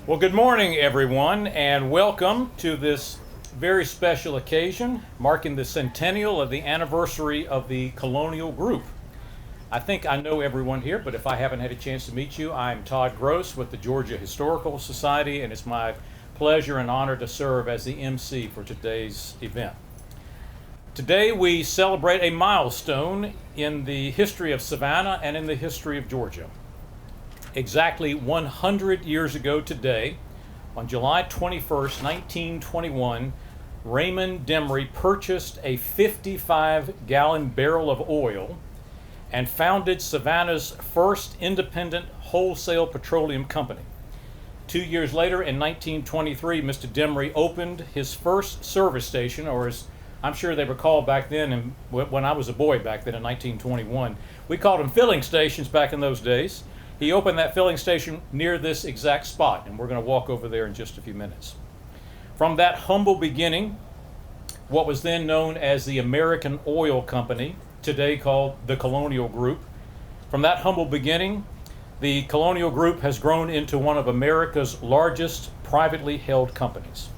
Well, good morning, everyone, and welcome to this very special occasion marking the centennial of the anniversary of the Colonial Group. I think I know everyone here, but if I haven't had a chance to meet you, I'm Todd Gross with the Georgia Historical Society, and it's my pleasure and honor to serve as the MC for today's event. Today we celebrate a milestone in the history of Savannah and in the history of Georgia. Exactly 100 years ago today, on July 21st, 1921, Raymond Demery purchased a 55-gallon barrel of oil and founded Savannah's first independent wholesale petroleum company. 2 years later, in 1923, Mr. Demery opened his first service station, or as I'm sure they were called back then, and when I was a boy back then in 1921, we called them filling stations back in those days. He opened that filling station near this exact spot, and we're going to walk over there in just a few minutes. From that humble beginning, what was then known as the American Oil Company, today called the Colonial Group, from that humble beginning, the Colonial Group has grown into one of America's largest privately held companies.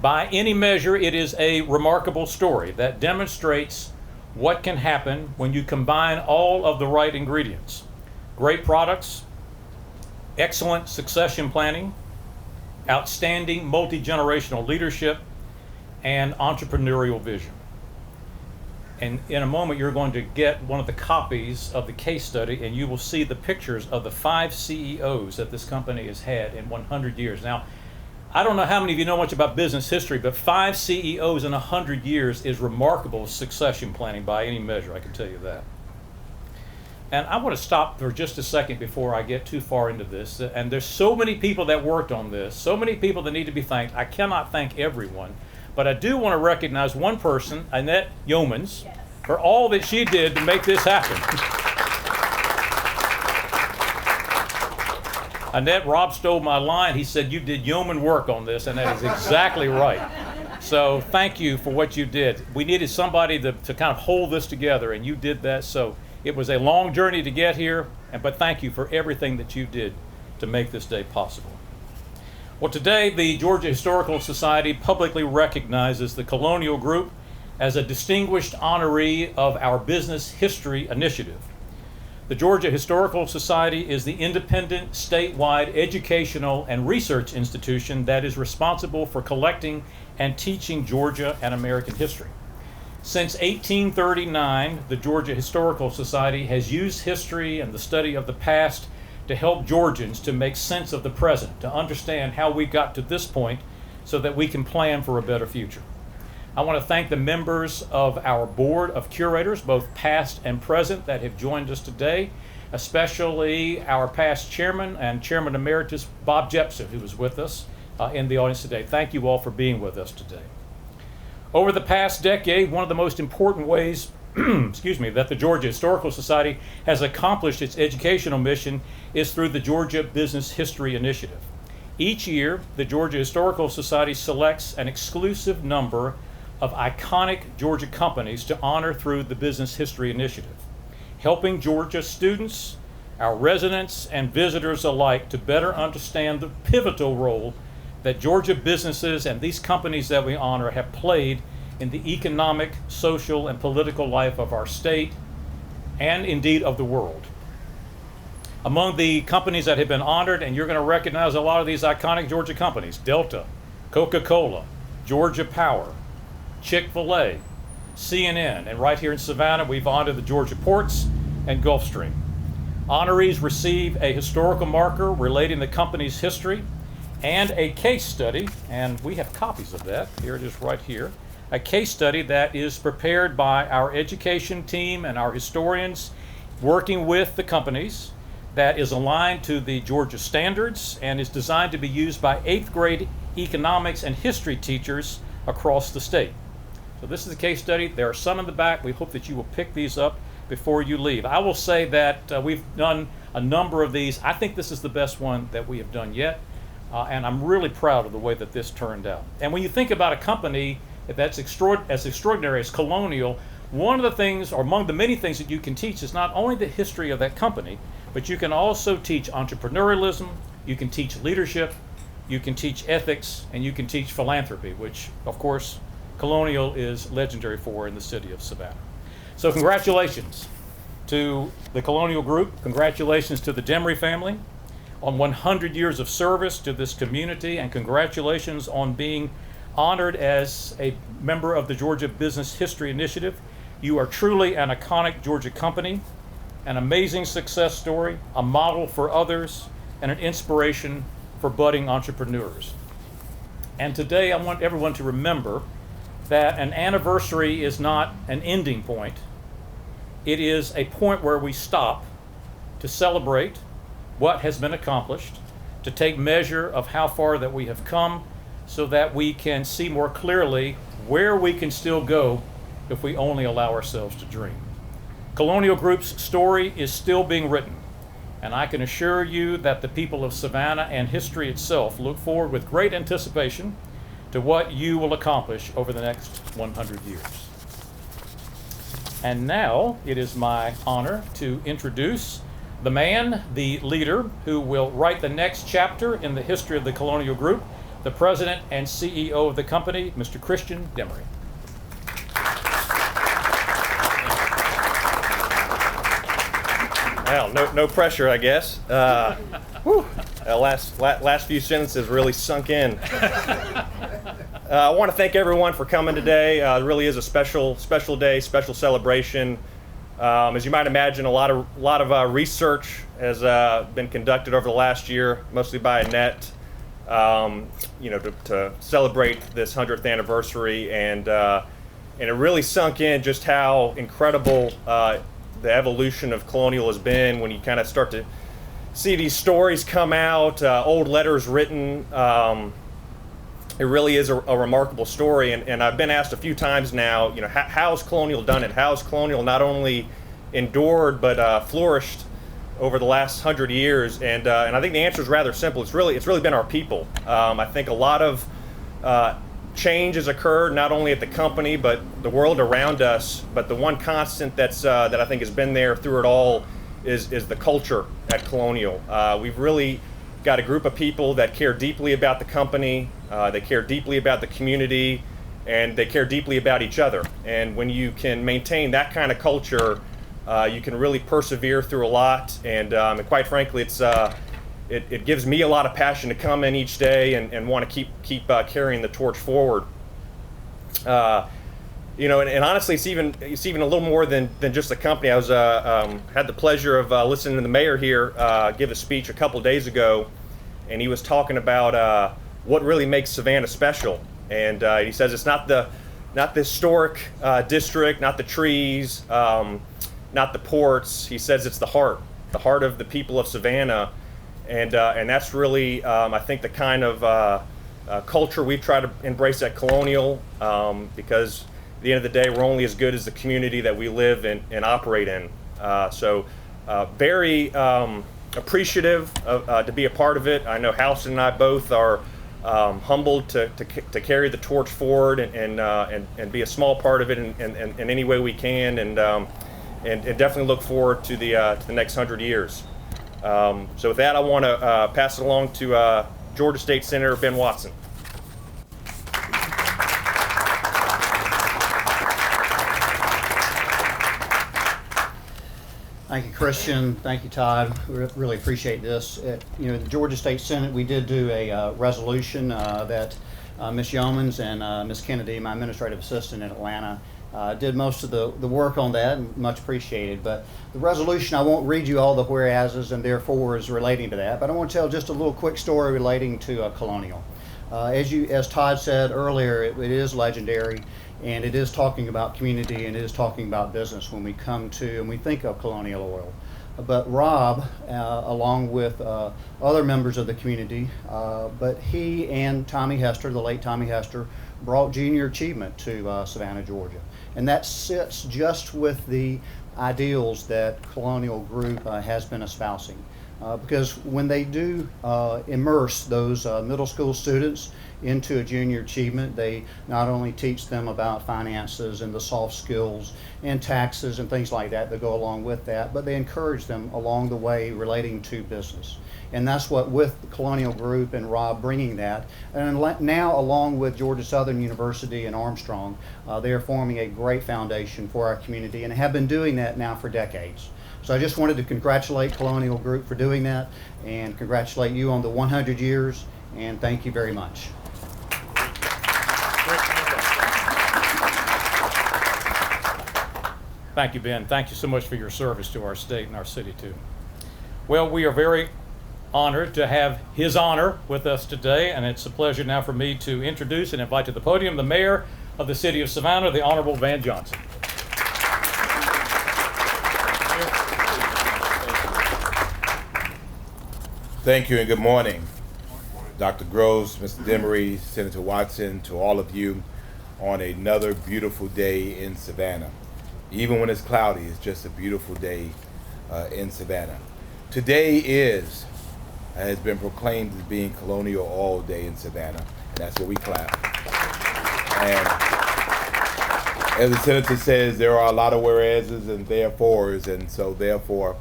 By any measure, it is a remarkable story that demonstrates what can happen when you combine all of the right ingredients. Great products, excellent succession planning, outstanding multi-generational leadership, and entrepreneurial vision. And in a moment, you're going to get one of the copies of the case study, and you will see the pictures of the 5 CEOs that this company has had in 100 years. Now, I don't know how many of you know much about business history, but 5 CEOs in 100 years is remarkable succession planning by any measure, I can tell you that. And I want to stop for just a second before I get too far into this. And there's so many people that worked on this, so many people that need to be thanked. I cannot thank everyone, but I do want to recognize one person, Annette Yeomans, yes, for all that she did to make this happen. Annette, Rob stole my line. He said, "You did yeoman work on this," and that is exactly right. So thank you for what you did. We needed somebody to kind of hold this together, and you did that. So it was a long journey to get here, but thank you for everything that you did to make this day possible. Well, today the Georgia Historical Society publicly recognizes the Colonial Group as a distinguished honoree of our Business History Initiative. The Georgia Historical Society is the independent, statewide educational and research institution that is responsible for collecting and teaching Georgia and American history. Since 1839, the Georgia Historical Society has used history and the study of the past to help Georgians to make sense of the present, to understand how we got to this point so that we can plan for a better future. I want to thank the members of our board of curators, both past and present, that have joined us today, especially our past chairman and chairman emeritus, Bob Jepson, who is with us in the audience today. Thank you all for being with us today. Over the past decade, one of the most important ways that the Georgia Historical Society has accomplished its educational mission is through the Georgia Business History Initiative. Each year, the Georgia Historical Society selects an exclusive number of iconic Georgia companies to honor through the Business History Initiative, helping Georgia students, our residents, and visitors alike to better understand the pivotal role that Georgia businesses and these companies that we honor have played in the economic, social, and political life of our state and indeed of the world. Among the companies that have been honored, and you're going to recognize a lot of these iconic Georgia companies: Delta, Coca-Cola, Georgia Power, Chick-fil-A, CNN, and right here in Savannah, we've honored the Georgia Ports and Gulfstream. Honorees receive a historical marker relating the company's history and a case study, and we have copies of that. Here it is right here. A case study that is prepared by our education team and our historians working with the companies, that is aligned to the Georgia standards and is designed to be used by 8th grade economics and history teachers across the state. So this is a case study. There are some in the back. We hope that you will pick these up before you leave. I will say that we've done a number of these. I think this is the best one that we have done yet. And I'm really proud of the way that this turned out. And when you think about a company that's as extraordinary as Colonial, one of the things, or among the many things that you can teach, is not only the history of that company, but you can also teach entrepreneurialism, you can teach leadership, you can teach ethics, and you can teach philanthropy, which, of course, Colonial is legendary for in the city of Savannah. So congratulations to the Colonial Group. Congratulations to the Demery family on 100 years of service to this community, and congratulations on being honored as a member of the Georgia Business History Initiative. You are truly an iconic Georgia company, an amazing success story, a model for others, and an inspiration for budding entrepreneurs. And today I want everyone to remember that an anniversary is not an ending point. It is a point where we stop to celebrate what has been accomplished, to take measure of how far that we have come, so that we can see more clearly where we can still go if we only allow ourselves to dream. Colonial Group's story is still being written, and I can assure you that the people of Savannah and history itself look forward with great anticipation to what you will accomplish over the next 100 years. And now it is my honor to introduce the man, the leader, who will write the next chapter in the history of the Colonial Group, the president and CEO of the company, Mr. Christian Demery. Well, no pressure, I guess. Last few sentences really sunk in. I want to thank everyone for coming today. It really is a special day, special celebration. As you might imagine, a lot of research has been conducted over the last year, mostly by Annette, to celebrate this 100th anniversary, and it really sunk in just how incredible the evolution of Colonial has been when you kind of start to see these stories come out, old letters written. It really is a remarkable story, and I've been asked a few times now, how's Colonial done it? How's Colonial not only endured but flourished over the last 100 years? And I think the answer is rather simple. It's really been our people. I think a lot of change has occurred not only at the company but the world around us. But the one constant that I think has been there through it all is the culture at Colonial. We've really got a group of people that care deeply about the company, they care deeply about the community, and they care deeply about each other. And when you can maintain that kind of culture, you can really persevere through a lot. And quite frankly, it gives me a lot of passion to come in each day and want to keep carrying the torch forward. And honestly, it's even a little more than just the company. I was had the pleasure of listening to the mayor here give a speech a couple days ago, and he was talking about what really makes Savannah special. And he says it's not the historic district, not the trees, not the ports. He says it's the heart of the people of Savannah, and that's really I think the kind of culture we've tried to embrace at Colonial, because at the end of the day, we're only as good as the community that we live and operate in. So very appreciative to be a part of it. I know Houston and I both are humbled to carry the torch forward and be a small part of it in any way we can, and definitely look forward to the next 100 years. So with that, I want to pass it along to Georgia State Senator Ben Watson. Thank you, Christian. Thank you, Todd. We really appreciate this. The Georgia State Senate, we did do a resolution that Ms. Yeomans and Ms. Kennedy, my administrative assistant in Atlanta, did most of the work on that, and much appreciated. But the resolution, I won't read you all the whereases and therefores relating to that, but I want to tell just a little quick story relating to Colonial. As Todd said earlier, it is legendary, and it is talking about community, and it is talking about business when we come to and we think of Colonial Oil. But Rob, along with other members of the community, but he and Tommy Hester, the late Tommy Hester, brought junior achievement to Savannah, Georgia. And that sits just with the ideals that Colonial Group has been espousing. because when they do immerse those middle school students into a junior achievement, they not only teach them about finances and the soft skills and taxes and things like that go along with that, but they encourage them along the way relating to business. And that's what, with the Colonial Group and Rob bringing that, and now along with Georgia Southern University and Armstrong, they are forming a great foundation for our community and have been doing that now for decades. So I just wanted to congratulate Colonial Group for doing that and congratulate you on the 100 years, and thank you very much. Thank you, Ben. Thank you so much for your service to our state and our city, too. Well, we are very honored to have His Honor with us today, and it's a pleasure now for me to introduce and invite to the podium the Mayor of the City of Savannah, the Honorable Van Johnson. Thank you and good morning, Dr. Groves, Mr. Demery, Senator Watson, to all of you on another beautiful day in Savannah. Even when it's cloudy, it's just a beautiful day in Savannah. Today has been proclaimed as being Colonial All Day in Savannah, and that's where we clap. And as the senator says, there are a lot of whereases and therefores, and so therefore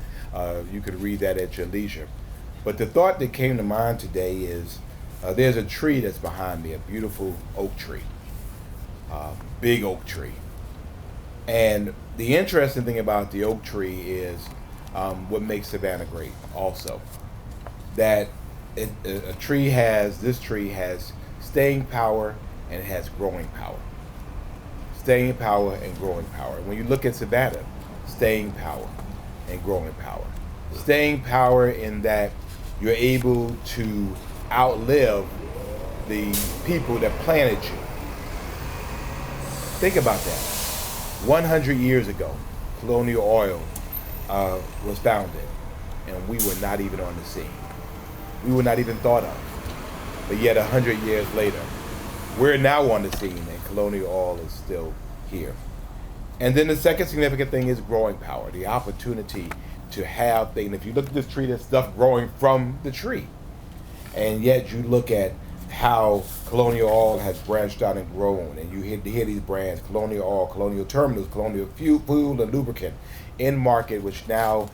you could read that at your leisure. But the thought that came to mind today is there's a tree that's behind me, a beautiful oak tree, big oak tree. And the interesting thing about the oak tree is what makes Savannah great also. That this tree has staying power and it has growing power. Staying power and growing power. When you look at Savannah, staying power and growing power. Staying power in that you're able to outlive the people that planted you. Think about that. 100 years ago, Colonial Oil was founded, and we were not even on the scene. We were not even thought of. But yet 100 years later, we're now on the scene, and Colonial Oil is still here. And then the second significant thing is growing power, the opportunity to have things. If you look at this tree, there's stuff growing from the tree. And yet you look at how Colonial Oil has branched out and grown, and you hear these brands, Colonial Oil, Colonial Terminals, Colonial Fuel and Lubricant, in market, which now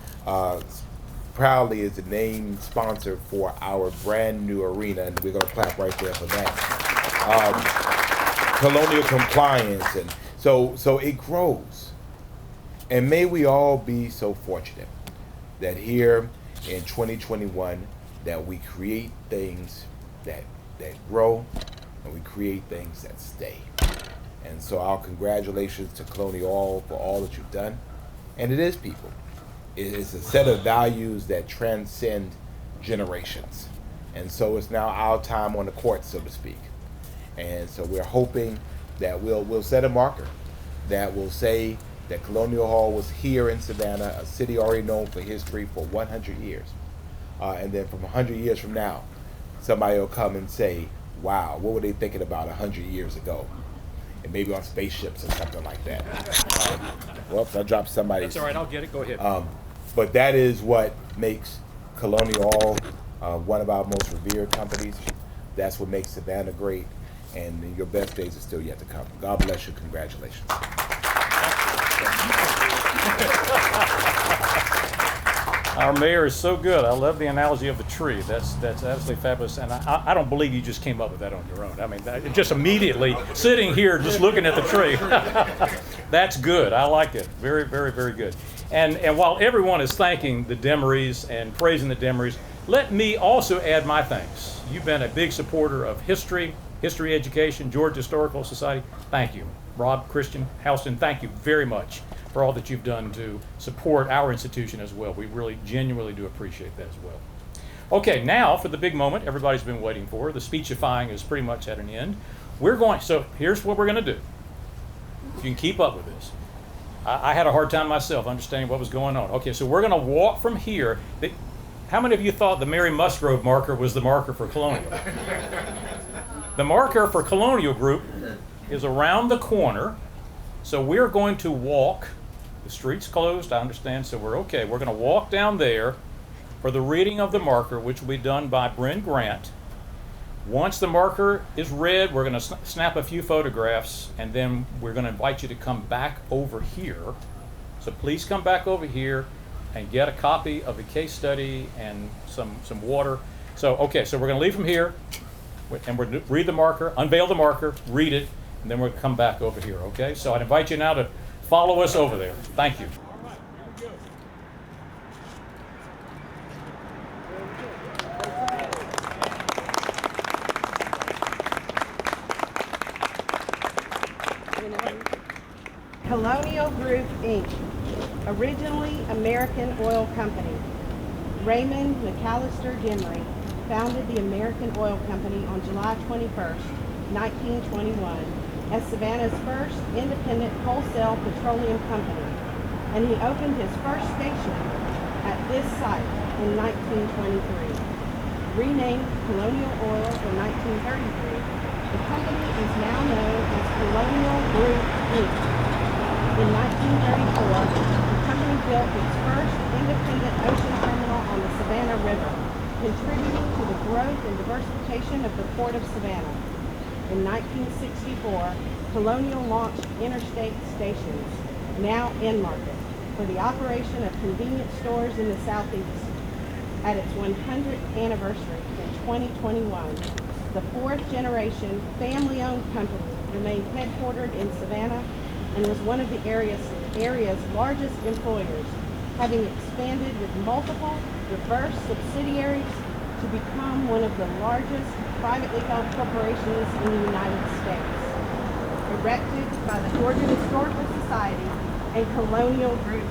proudly is the name sponsor for our brand new arena, and we're going to clap right there for that. Colonial Compliance, and so it grows. And may we all be so fortunate that here in 2021 that we create things that grow, and we create things that stay. And so our congratulations to Colonial Oil for all that you've done. And it is people. It's a set of values that transcend generations. And so it's now our time on the court, so to speak. And so we're hoping that we'll set a marker that will say that Colonial Hall was here in Savannah, a city already known for history for 100 years. And then from 100 years from now, somebody will come and say, wow, what were they thinking about 100 years ago? And maybe on spaceships or something like that. Whoops, I dropped somebody's. That's all right, I'll get it, go ahead. But that is what makes Colonial Hall one of our most revered companies. That's what makes Savannah great. And your best days are still yet to come. God bless you, congratulations. Our mayor is so good. I love the analogy of the tree. That's absolutely fabulous. And I don't believe you just came up with that on your own. I mean, just immediately sitting here, just looking at the tree. That's good. I like it. Very, very, very good. And while everyone is thanking the Demerys and praising the Demerys, let me also add my thanks. You've been a big supporter of history education, Georgia Historical Society. Thank you. Rob, Christian, Houston, thank you very much for all that you've done to support our institution as well. We really genuinely do appreciate that as well. Okay, now for the big moment everybody's been waiting for. The speechifying is pretty much at an end. So here's what we're going to do. If you can keep up with this. I had a hard time myself understanding what was going on. Okay, so we're going to walk from here. How many of you thought the Mary Musgrove marker was the marker for Colonial? The marker for Colonial Group is around the corner. So we're going to walk. The street's closed, I understand, so we're okay. We're going to walk down there, for the reading of the marker, which will be done by Bryn Grant. Once the marker is read, we're going to snap a few photographs, and then we're going to invite you to come back over here. So please come back over here and get a copy of the case study and some water. So, okay, so we're going to leave from here, and we're going to read the marker, unveil the marker, read it, and then we're going to come back over here, okay? So I'd invite you now to follow us over there. Thank you. Colonial Group Inc., originally American Oil Company. Raymond McAllister Demery founded the American Oil Company on July 21st, 1921, as Savannah's first independent wholesale petroleum company, and he opened his first station at this site in 1923. Renamed Colonial Oil in 1933, the company is now known as Colonial Group Inc. In 1934, the company built its first independent ocean terminal on the Savannah River, contributing to the growth and diversification of the Port of Savannah. In 1964, Colonial launched interstate stations, now in-market, for the operation of convenience stores in the Southeast. At its 100th anniversary in 2021, the fourth generation family-owned company remained headquartered in Savannah and was one of the area's largest employers, having expanded with multiple diverse subsidiaries to become one of the largest privately held corporations in the United States. Erected by the Georgia Historical Society and Colonial Group